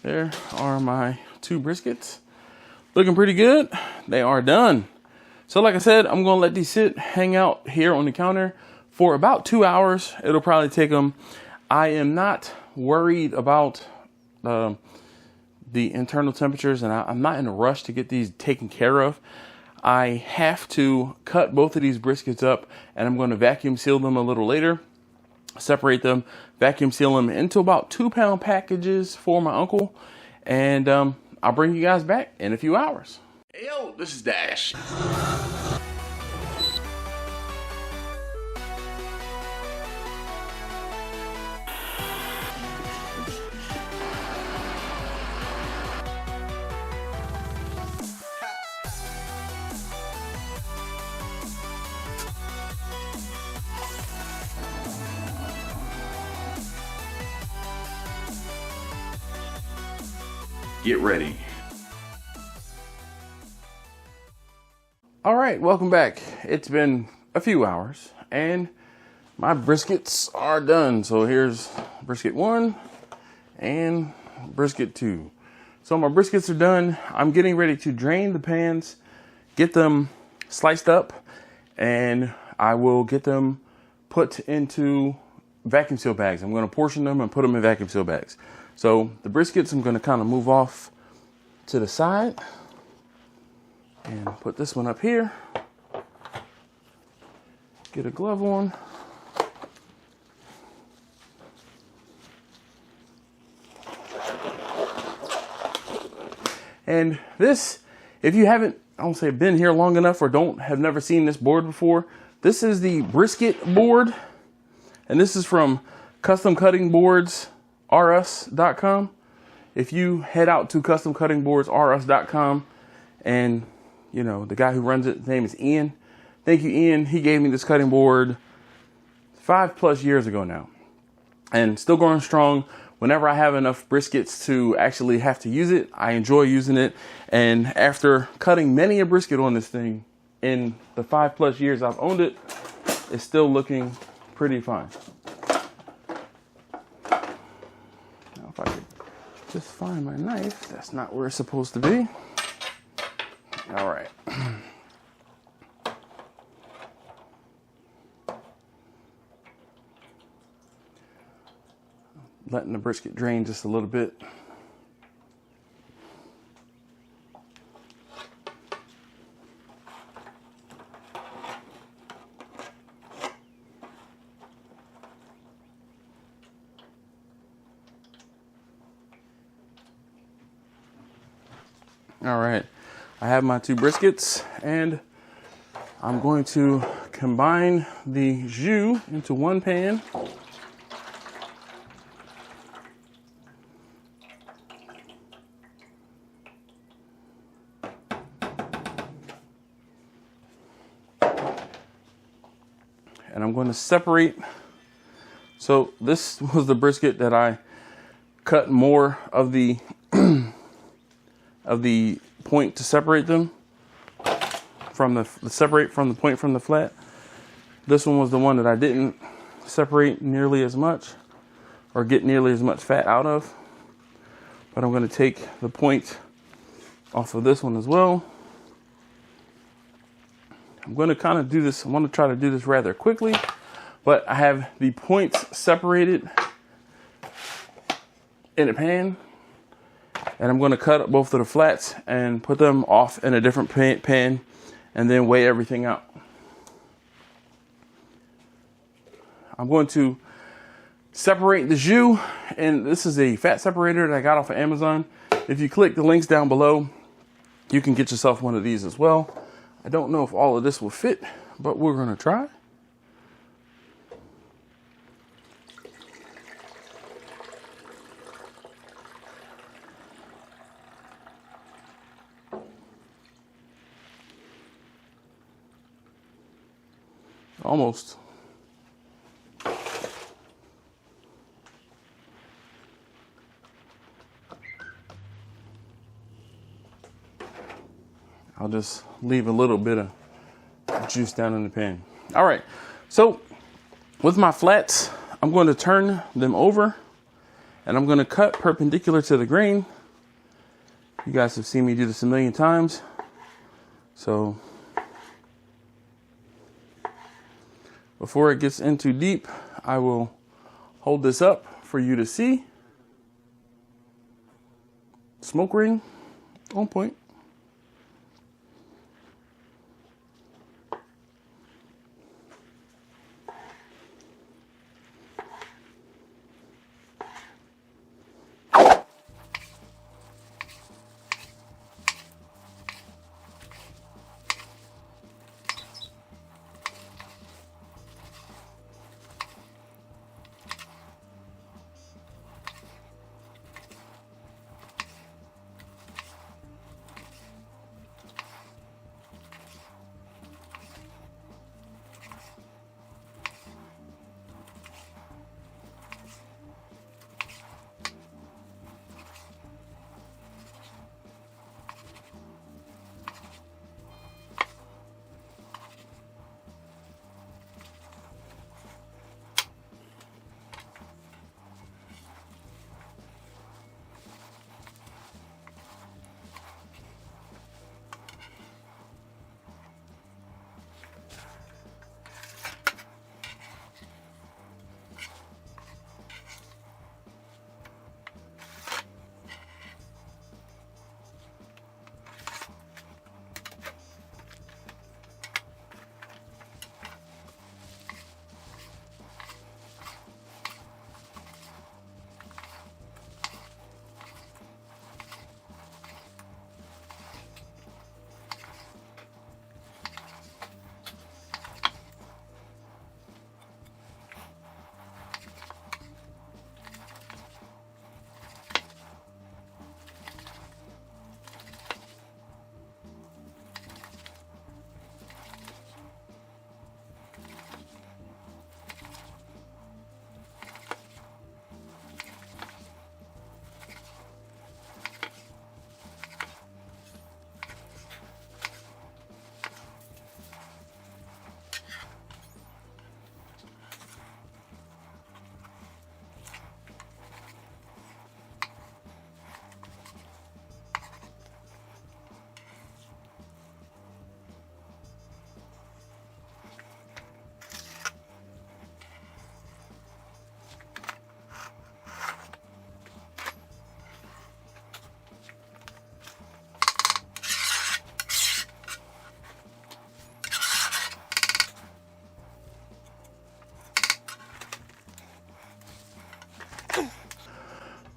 There are my 2 briskets. Looking pretty good. They are done. So like I said, I'm gonna let these sit, hang out here on the counter for about 2 hours. It'll probably take them. I am not worried about the internal temperatures, and I'm not in a rush to get these taken care of. I have to cut both of these briskets up, and I'm going to vacuum seal them a little later, separate them, vacuum seal them into about 2-pound packages for my uncle, and I'll bring you guys back in a few hours. Hey yo, this is Dash. Get ready. All right, welcome back. It's been a few hours and my briskets are done. So here's brisket 1 and brisket 2. So my briskets are done. I'm getting ready to drain the pans, get them sliced up, and I will get them put into vacuum seal bags. I'm going to portion them and put them in vacuum seal bags. So the briskets, I'm going to kind of move off to the side and put this one up here. Get a glove on. And this, if you haven't, I don't say been here long enough or have never seen this board before, this is the brisket board. And this is from Custom Cutting Boards RS.com. If you head out to Custom Cutting Boards RS.com, and you know the guy who runs it, his name is Ian. Thank you, Ian. He gave me this cutting board 5+ years ago now, and still going strong. Whenever I have enough briskets to actually have to use it, I enjoy using it. And after cutting many a brisket on this thing in the 5+ years I've owned it, it's still looking pretty fine. If I could just find my knife, that's not where it's supposed to be. All right. Letting the brisket drain just a little bit. All right, I have my 2 briskets, and I'm going to combine the jus into one pan. And I'm going to separate. So this was the brisket that I cut more of the point to separate them from the point from the flat. This one was the one that I didn't separate nearly as much or get nearly as much fat out of. But I'm going to take the point off of this one as well. I'm going to kind of do this. I want to try to do this rather quickly, but I have the points separated in a pan. And I'm going to cut up both of the flats and put them off in a different pan and then weigh everything out. I'm going to separate the jus, and this is a fat separator that I got off of Amazon. If you click the links down below, you can get yourself one of these as well. I don't know if all of this will fit, but we're going to try. Almost. I'll just leave a little bit of juice down in the pan. All right, so with my flats, I'm going to turn them over and I'm going to cut perpendicular to the grain You guys have seen me do this a million times. So before it gets in too deep, I will hold this up for you to see. Smoke ring on point.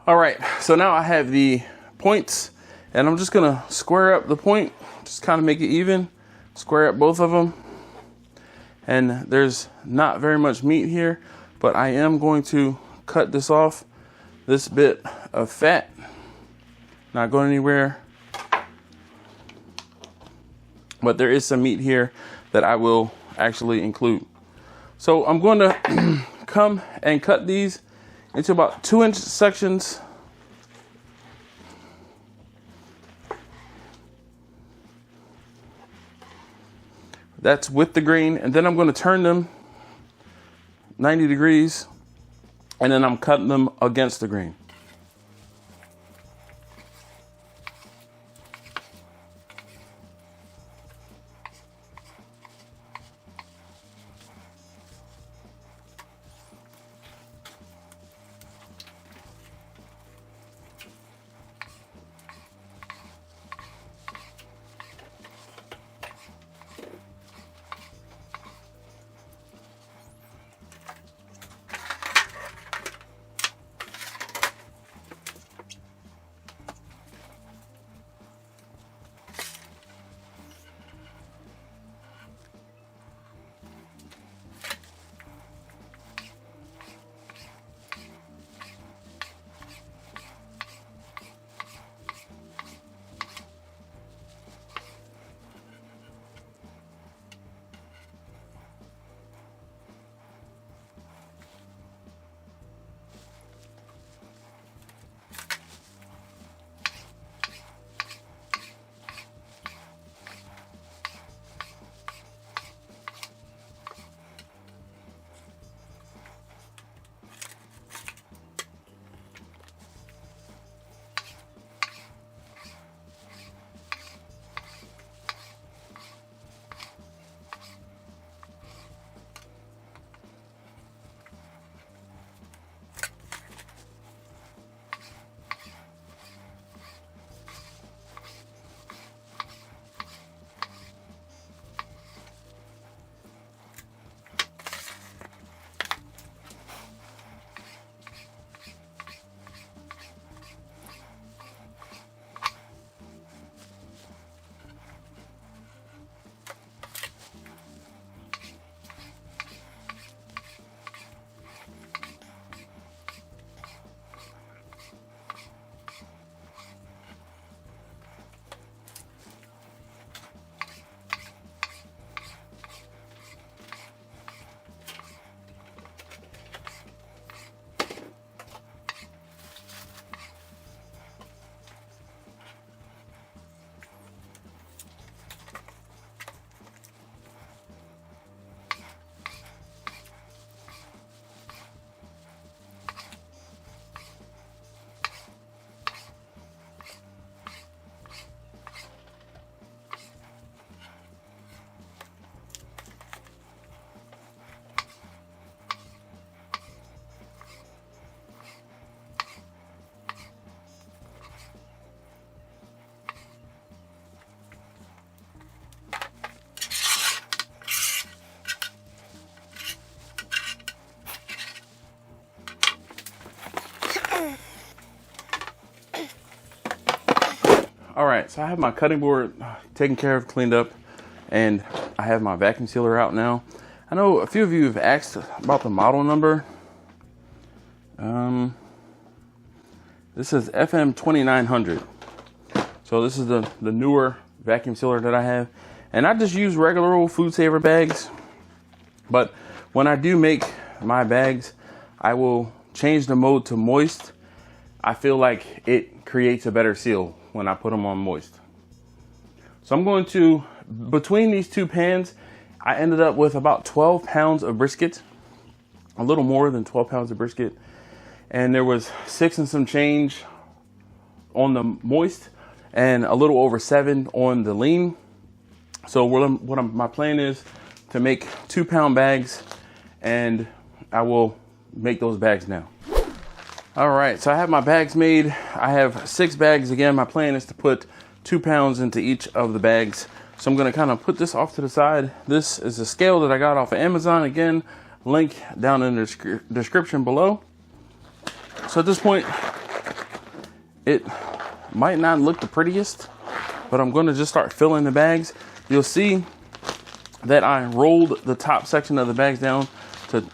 All right, so now I have the points, and I'm just gonna square up the point, just kind of make it even, square up both of them. And there's not very much meat here, but I am going to cut this off, this bit of fat, not going anywhere. But there is some meat here that I will actually include. So I'm going to come and cut these into about 2-inch sections. That's with the grain, and then I'm going to turn them 90 degrees, and then I'm cutting them against the grain. All right, so I have my cutting board taken care of, cleaned up, and I have my vacuum sealer out now. I know a few of you have asked about the model number. This is FM2900. So this is the newer vacuum sealer that I have. And I just use regular old food saver bags. But when I do make my bags, I will change the mode to moist. I feel like it creates a better seal when I put them on moist. So I'm going to, between these two pans, I ended up with about 12 pounds of brisket, a little more than 12 pounds of brisket. And there was 6 and some change on the moist and a little over 7 on the lean. So my plan is to make 2-pound bags, and I will make those bags now. All right, so I have my bags made. I have 6 bags. Again, my plan is to put 2 pounds into each of the bags. So I'm gonna kind of put this off to the side. This is a scale that I got off of Amazon. Again, link down in the description below. So at this point, it might not look the prettiest, but I'm gonna just start filling the bags. You'll see that I rolled the top section of the bags down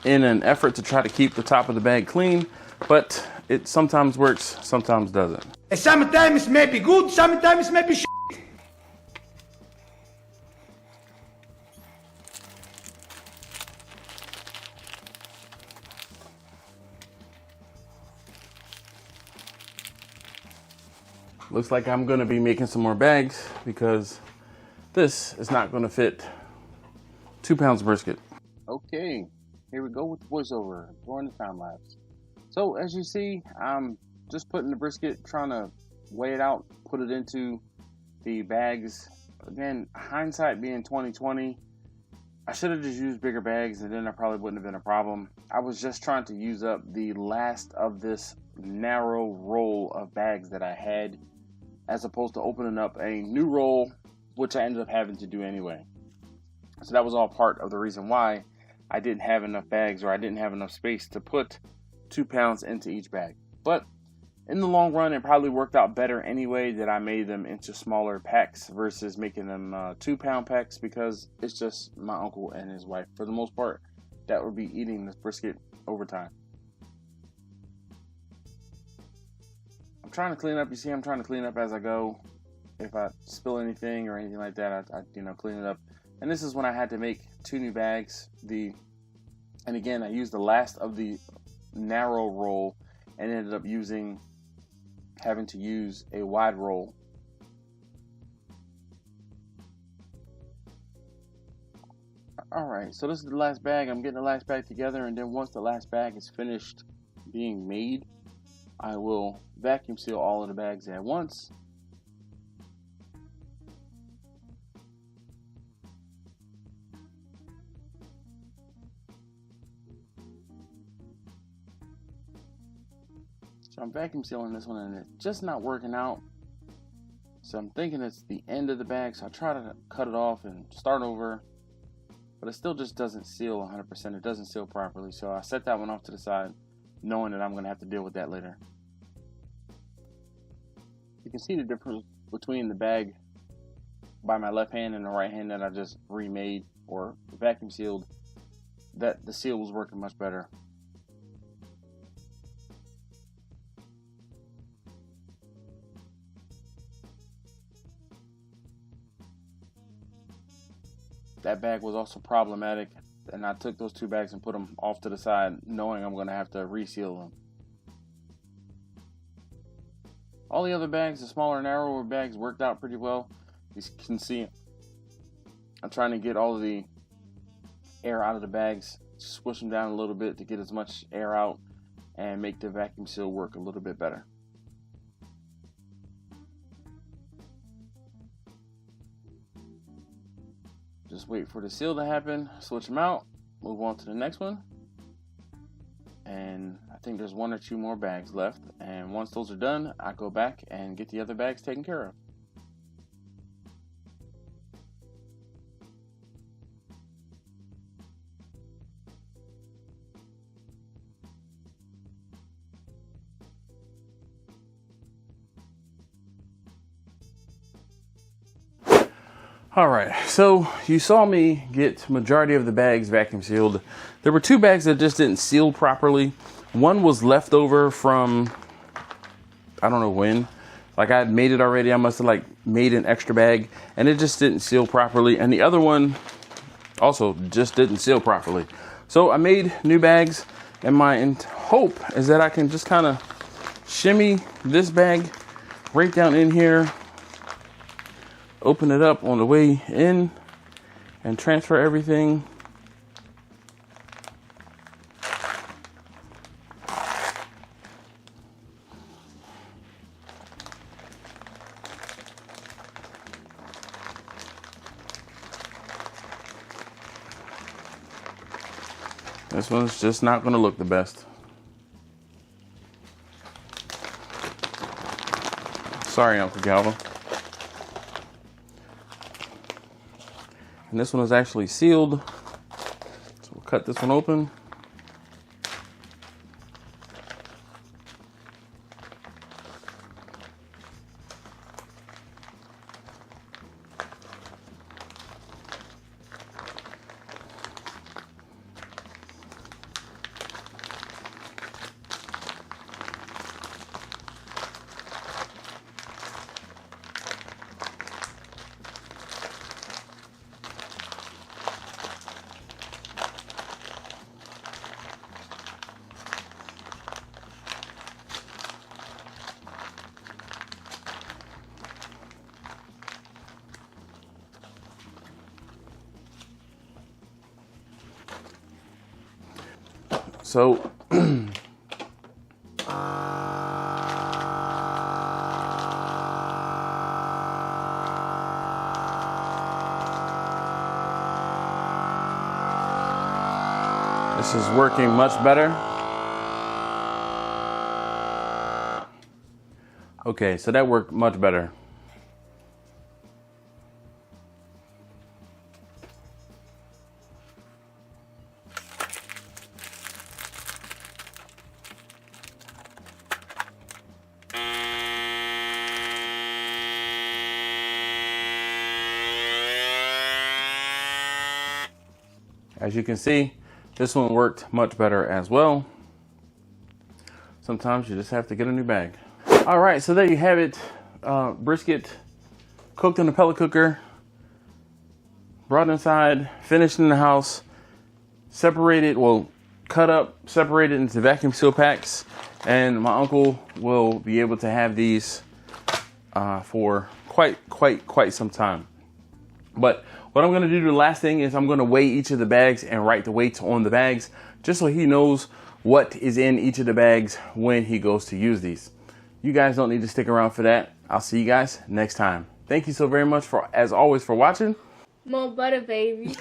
in an effort to try to keep the top of the bag clean, but it sometimes works, sometimes doesn't. Sometimes may be good, sometimes may be shit. Looks like I'm gonna be making some more bags because this is not gonna fit 2 pounds of brisket. Okay, here we go with the voiceover during the time lapse. So as you see, I'm just putting the brisket, trying to weigh it out, put it into the bags. Again, hindsight being 2020, I should have just used bigger bags and then I probably wouldn't have been a problem. I was just trying to use up the last of this narrow roll of bags that I had, as opposed to opening up a new roll, which I ended up having to do anyway. So that was all part of the reason why I didn't have enough bags, or I didn't have enough space to put 2 pounds into each bag. But in the long run, it probably worked out better anyway that I made them into smaller packs versus making them 2-pound packs, because it's just my uncle and his wife, for the most part, that would be eating this brisket over time. I'm trying to clean up. You see, I'm trying to clean up as I go. If I spill anything or anything like that, I clean it up. And this is when I had to make 2 new bags. And again, I used the last of the narrow roll and ended up having to use a wide roll. All right, so this is the last bag. I'm getting the last bag together, and then once the last bag is finished being made, I will vacuum seal all of the bags at once. So I'm vacuum sealing this one and it's just not working out. So I'm thinking it's the end of the bag, so I try to cut it off and start over, but it still just doesn't seal 100%. It doesn't seal properly. So I set that one off to the side, knowing that I'm going to have to deal with that later. You can see the difference between the bag by my left hand and the right hand that I just remade or vacuum sealed, that the seal was working much better. That bag was also problematic, and I took those 2 bags and put them off to the side, knowing I'm going to have to reseal them. All the other bags, the smaller, narrower bags, worked out pretty well. You can see I'm trying to get all of the air out of the bags, squish them down a little bit to get as much air out and make the vacuum seal work a little bit better. Just wait for the seal to happen, switch them out, move on to the next one. And I think there's 1 or 2 more bags left. And once those are done, I go back and get the other bags taken care of. All right, so you saw me get majority of the bags vacuum sealed. There were 2 bags that just didn't seal properly. One was left over from, I don't know when. Like I had made it already. I must have like made an extra bag and it just didn't seal properly. And the other one also just didn't seal properly. So I made new bags, and my hope is that I can just kind of shimmy this bag right down in here, open it up on the way in, and transfer everything. This one's just not going to look the best. Sorry, Uncle Calvin. And this one is actually sealed. So we'll cut this one open. So this is working much better. Okay, so that worked much better. As you can see, this one worked much better as well. Sometimes you just have to get a new bag. All right, so there you have it. Brisket cooked in the pellet cooker, brought inside, finished in the house, separated, well, cut up, separated into vacuum seal packs, and my uncle will be able to have these for quite some time. But what I'm gonna do, the last thing is I'm gonna weigh each of the bags and write the weights on the bags, just so he knows what is in each of the bags when he goes to use these. You guys don't need to stick around for that. I'll see you guys next time. Thank you so very much as always, for watching. More butter, baby.